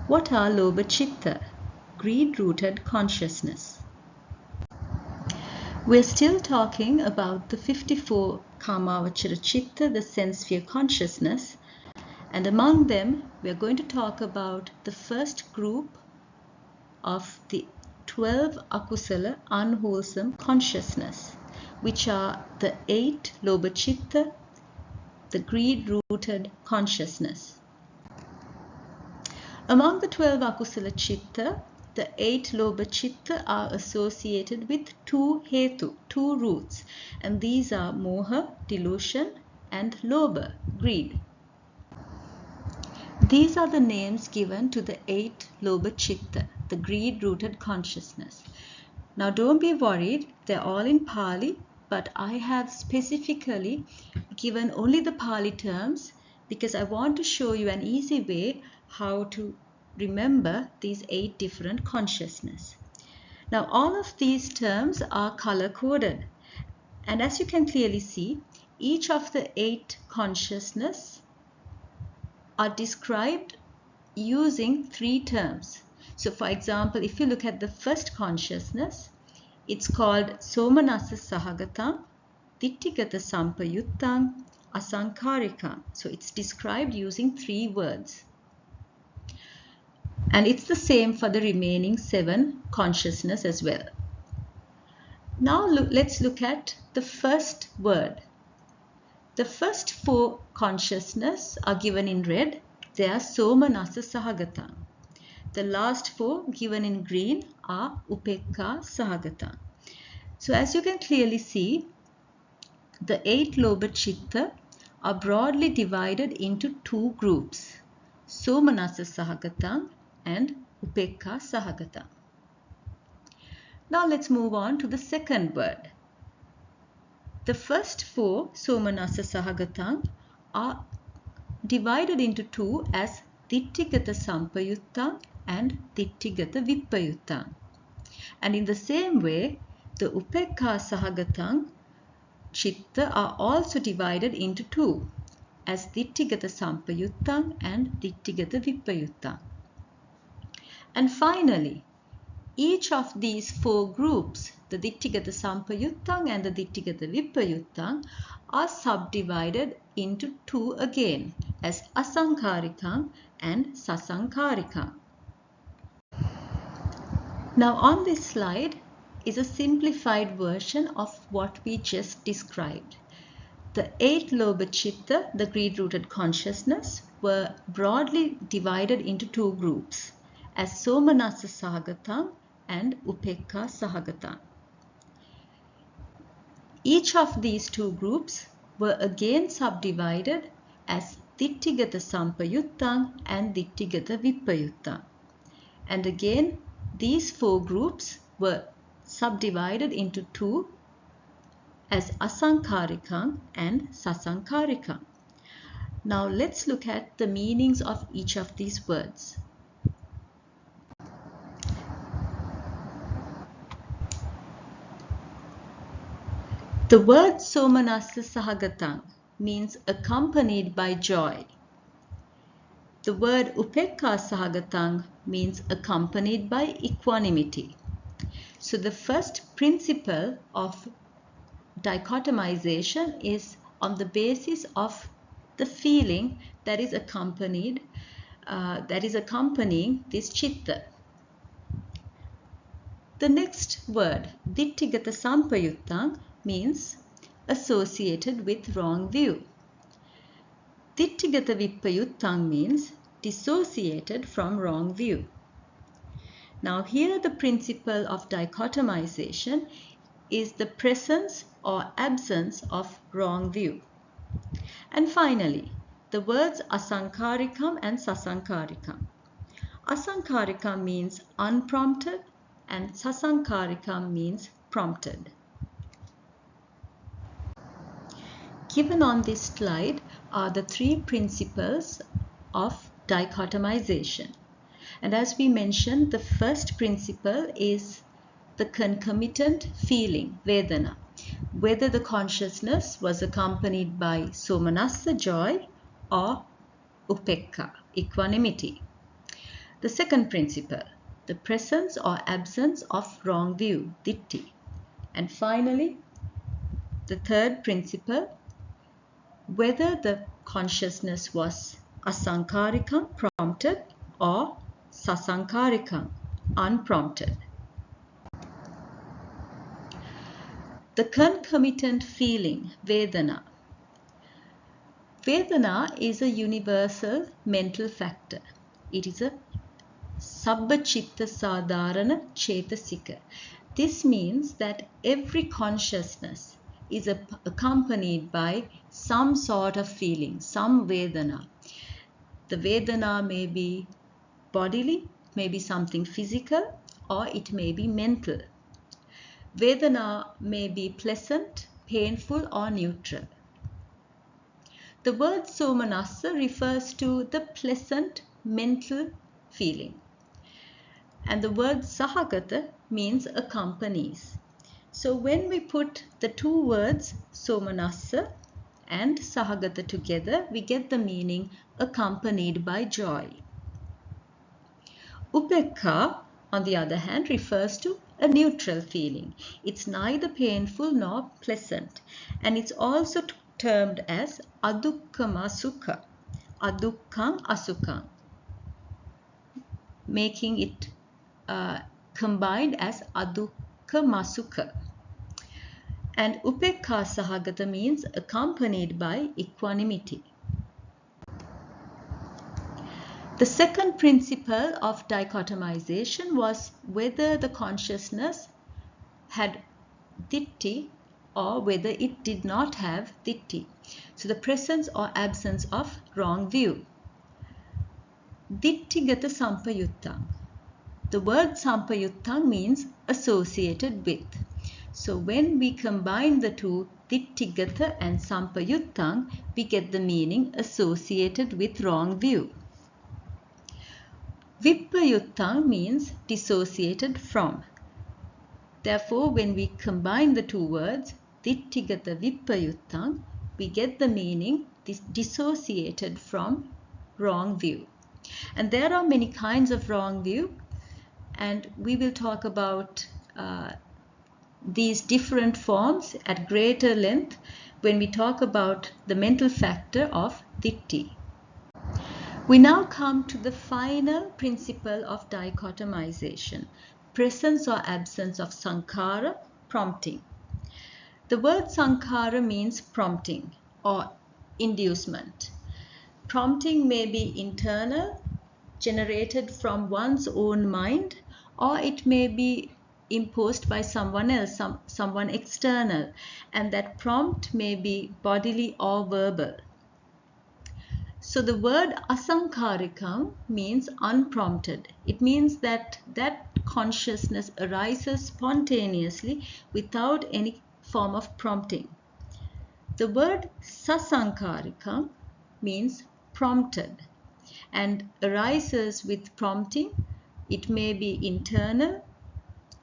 What are lobha citta, greed-rooted consciousness? We're still talking about the 54 Kamavachara citta, the sense sphere consciousness, and among them we're going to talk about the first group of the 12 akusala, unwholesome consciousness, which are the 8 lobha citta, the greed-rooted consciousness. Among the 12 akusala citta, the 8 lobha citta are associated with 2 hetu, 2 roots, and these are moha, delusion, and lobha, greed. These are the names given to the 8 lobha citta, the greed-rooted consciousness. Now don't be worried, they're all in Pali, but I have specifically given only the Pali terms because I want to show you an easy way how to remember these 8 different consciousness. Now all of these terms are color coded, and as you can clearly see, each of the 8 consciousness are described using 3 terms. So for example, if you look at the first consciousness, it's called somanassa sahagatam, ditthigata sampayuttam, asankarikam. So it's described using 3 words. And it's the same for the remaining 7 consciousness as well. Now let's look at the first word. The first 4 consciousness are given in red. They are somanassa sahagatam. The last 4 given in green are upekka sahagatam. So as you can clearly see, the 8 lobha citta are broadly divided into 2 groups, somanassa sahagatam and upekka sahagatam. Now let's move on to the second word. The first 4 somanassa sahagatam are divided into 2 as ditthigata sampayuttam and ditthigata vippayuttam. And in the same way, the upekka sahagatam citta are also divided into 2 as ditthigata sampayuttam and ditthigata vippayuttam. And finally, each of these 4 groups, the ditthigata sampayuttam and the ditthigata vippayuttam, are subdivided into 2 again as asankarikam and sasankarikam. Now on this slide is a simplified version of what we just described. The 8 lobha citta, the greed-rooted consciousness, were broadly divided into 2 groups as somanassa sahagatam and upekka sahagatam. Each of these 2 groups were again subdivided as ditthigata sampayuttam and ditthigata vippayuttam. And again, these 4 groups were subdivided into 2 as asankarikam and sasankarikam. Now let's look at the meanings of each of these words. The word somanassa sahagatam means accompanied by joy. The word upekka sahagatam means accompanied by equanimity. So the first principle of dichotomization is on the basis of the feeling that is accompanying this citta. The next word, ditthigata sampayuttam, means associated with wrong view. Ditthigata vippayuttam means dissociated from wrong view. Now here the principle of dichotomization is the presence or absence of wrong view. And finally, the words asankarikam and sasankarikam. Asankarikam means unprompted and sasankarikam means prompted. Given on this slide are the 3 principles of dichotomization. And as we mentioned, the first principle is the concomitant feeling, Vedana, whether the consciousness was accompanied by somanassa, joy, or upekka, equanimity. The second principle, the presence or absence of wrong view, ditti. And finally, the third principle, whether the consciousness was asaṅkārikam, prompted, or sasaṅkārikam, unprompted. The concomitant feeling, Vedana. Vedana is a universal mental factor. It is a sabba citta sadharana cetasika. This means that every consciousness is accompanied by some sort of feeling, some Vedana. The Vedana may be bodily, may be something physical, or it may be mental. Vedana may be pleasant, painful, or neutral. The word somanassa refers to the pleasant mental feeling. And the word sahagata means accompanies. So when we put the two words somanassa and sahagata together, we get the meaning accompanied by joy. Upekha, on the other hand, refers to a neutral feeling. It's neither painful nor pleasant, and it's also termed as adukkama sukha, adukkam asukham, making it combined as adukkama sukha. And upekha sahagata means accompanied by equanimity. The second principle of dichotomization was whether the consciousness had ditti or whether it did not have ditti. So the presence or absence of wrong view. Dittigata sampayuttam. The word sampayuttam means associated with. So when we combine the two, dittigata and sampayuttam, we get the meaning associated with wrong view. Vipayuttam means dissociated from. Therefore, when we combine the two words, dittigata vipayuttam, we get the meaning dissociated from wrong view. And there are many kinds of wrong view, and we will talk about these different forms at greater length when we talk about the mental factor of ditti. We now come to the final principle of dichotomization, presence or absence of saṅkhara, prompting. The word saṅkhara means prompting or inducement. Prompting may be internal, generated from one's own mind, or it may be imposed by someone else, someone external, and that prompt may be bodily or verbal. So the word asaṅkārikam means unprompted. It means that consciousness arises spontaneously without any form of prompting. The word sasaṅkārikam means prompted and arises with prompting. It may be internal,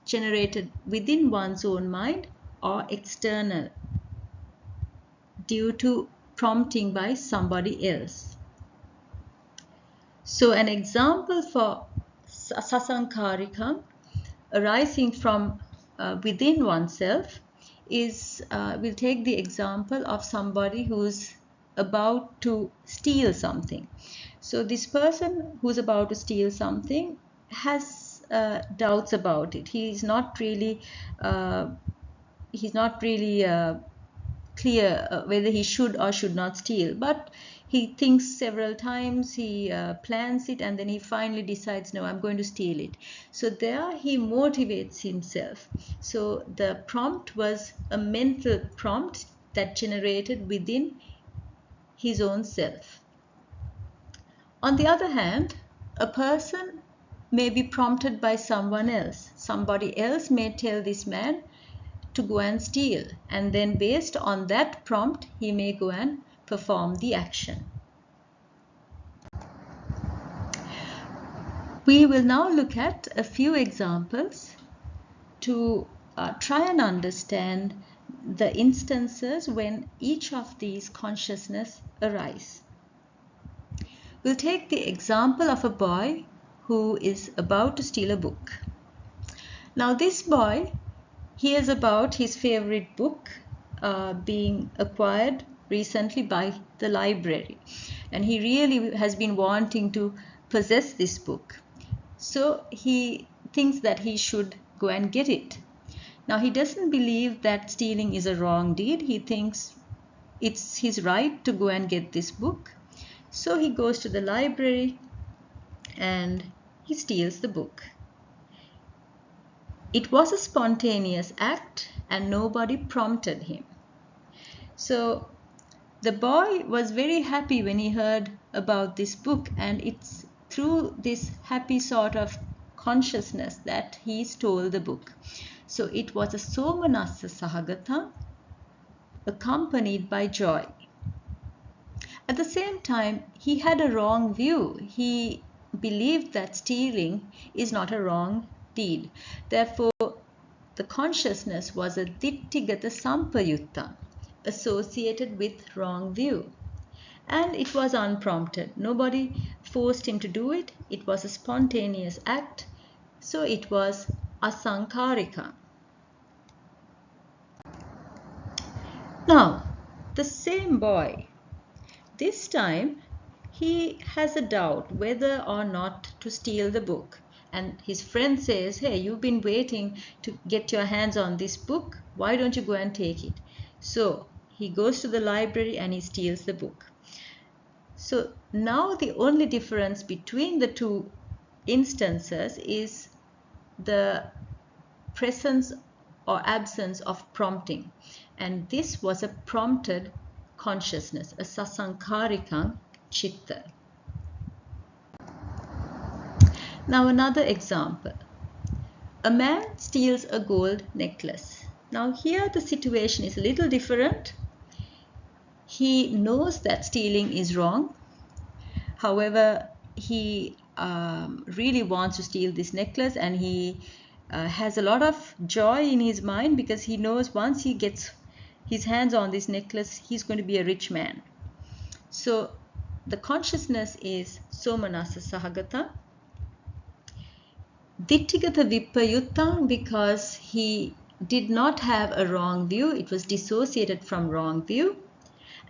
generated within one's own mind, or external due to prompting by somebody else. So an example for sasaṅkārikam arising from within oneself is, we'll take the example of somebody who's about to steal something. So this person who's about to steal something has doubts about it. He's not really clear whether he should or should not steal, but he thinks several times, he plans it, and then he finally decides, no, I'm going to steal it. So there he motivates himself. So the prompt was a mental prompt that generated within his own self. On the other hand, a person may be prompted by someone else. Somebody else may tell this man to go and steal, and then based on that prompt he may go and perform the action. We will now look at a few examples to try and understand the instances when each of these consciousness arise. We'll take the example of a boy who is about to steal a book. Now this boy hears about his favorite book being acquired recently by the library, and he really has been wanting to possess this book. So he thinks that he should go and get it. Now he doesn't believe that stealing is a wrong deed. He thinks it's his right to go and get this book. So he goes to the library and he steals the book. It was a spontaneous act and nobody prompted him. So the boy was very happy when he heard about this book, and it's through this happy sort of consciousness that he stole the book. So it was a somanassa sahagata, accompanied by joy. At the same time, he had a wrong view. He believed that stealing is not a wrong deed. Therefore, the consciousness was a ditthigata sampayutta, associated with wrong view. And it was unprompted. Nobody forced him to do it. It was a spontaneous act. So it was asaṅkārika. Now, the same boy, this time he has a doubt whether or not to steal the book. And his friend says, hey, you've been waiting to get your hands on this book. Why don't you go and take it? So he goes to the library and he steals the book. So now the only difference between the two instances is the presence or absence of prompting. And this was a prompted consciousness, a sasaṅkārikam citta. Now another example. A man steals a gold necklace. Now here the situation is a little different. He knows that stealing is wrong. However, he really wants to steal this necklace, and he has a lot of joy in his mind because he knows once he gets his hands on this necklace, he's going to be a rich man. So the consciousness is somanassa sahagata. Ditthigata vippayutta, because he did not have a wrong view. It was dissociated from wrong view.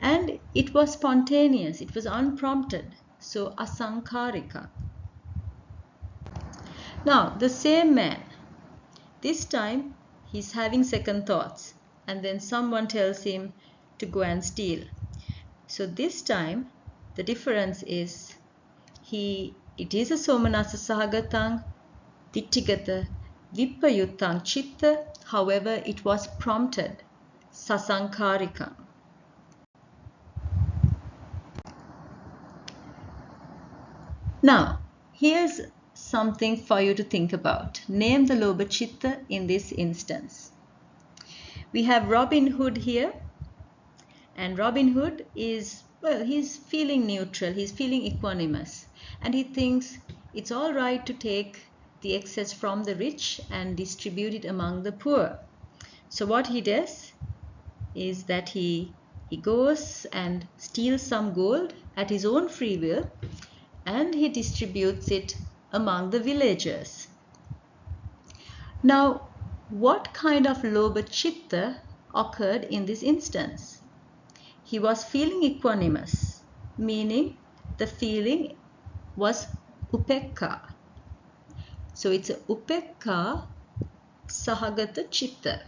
And it was spontaneous. It was unprompted. So asaṅkārika. Now the same man, this time he's having second thoughts, and then someone tells him to go and steal. So this time the difference is it is a somanassa sahagatam ditthigata vippayuttam citta. However, it was prompted, sasaṅkārikam. Now here's something for you to think about. Name the lobha citta in this instance. We have Robin Hood here, and Robin Hood is, well, he's feeling neutral, he's feeling equanimous, and he thinks it's all right to take the excess from the rich and distribute it among the poor. So what he does is that he goes and steals some gold at his own free will, and he distributes it among the villagers. Now, what kind of lobha citta occurred in this instance? He was feeling equanimous, meaning the feeling was upekkha. So it's a upekkha sahagata citta.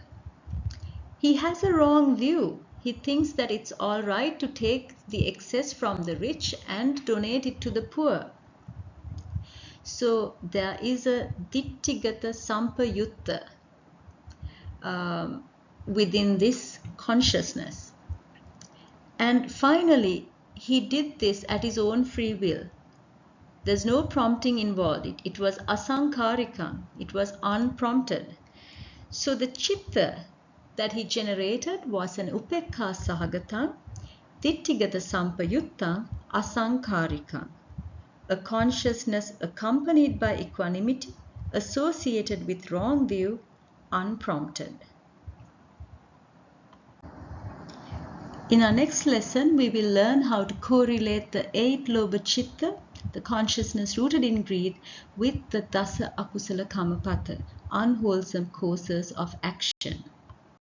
He has a wrong view. He thinks that it's all right to take the excess from the rich and donate it to the poor. So there is a ditthigata sampayutta within this consciousness. And finally, he did this at his own free will. There's no prompting involved. It was asaṅkārikam. It was unprompted. So the citta that he generated was an upekkha sahagatam ditthigata sampayuttam asaṅkārikam, a consciousness accompanied by equanimity, associated with wrong view, unprompted. In our next lesson, we will learn how to correlate the 8 lobha citta the consciousness rooted in greed, with the dasa akusala kamapatha, unwholesome courses of action.